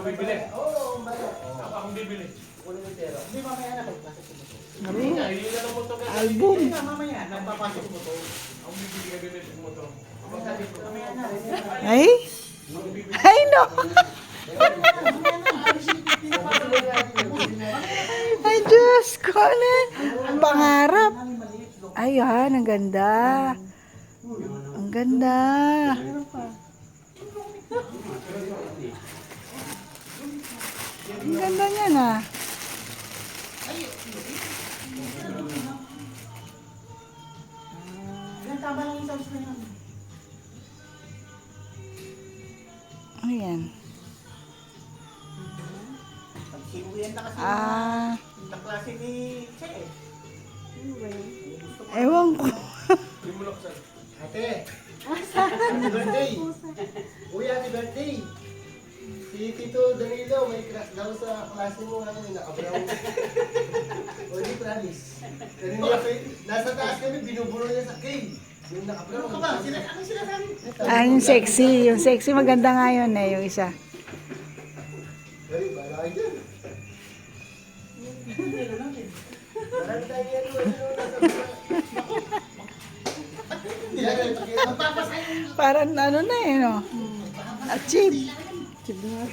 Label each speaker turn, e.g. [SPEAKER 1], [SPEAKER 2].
[SPEAKER 1] bibili.
[SPEAKER 2] Oo, bala.
[SPEAKER 1] Akong bibili.
[SPEAKER 2] Kunin yung pera. Hindi, mamaya na. Pagpasok ko mo to.
[SPEAKER 1] Hindi nga, hindi na lang mo ito.
[SPEAKER 3] Album.
[SPEAKER 2] Hindi nga, mamaya. Nagpapasok mo to.
[SPEAKER 1] Akong bibili ka bibili mo ito.
[SPEAKER 2] Mamaya na.
[SPEAKER 3] Ay? Ay, no. Ay, Diyos ko na. Pangarap. Ay, yan. Ang ganda. Ang ganda. Ang ganda niya na.
[SPEAKER 2] Tama lang yung sounds na yun.
[SPEAKER 3] Ayan.
[SPEAKER 2] Pag-sinuyan na kasi na klase ni Che.
[SPEAKER 3] Ewan ko.
[SPEAKER 1] Hindi mo lang saan.
[SPEAKER 2] Ate, happy birthday. Uy, happy birthday. Si Tito Danilo, may crush daw sa klase mo ngayon, naka-brown. O, di promise. Kanina, nasa taas kami, binubulo niya sa cave. Yung naka-brown. Ano ka ba? Ano sila sabi?
[SPEAKER 3] Ah, yung sexy. Yung sexy maganda nga yun eh, yung isa.
[SPEAKER 2] Ay, bala kayo dyan. Marami tayo yan, nasa
[SPEAKER 3] Parang ano na eh, no? Achieve. Achieve na.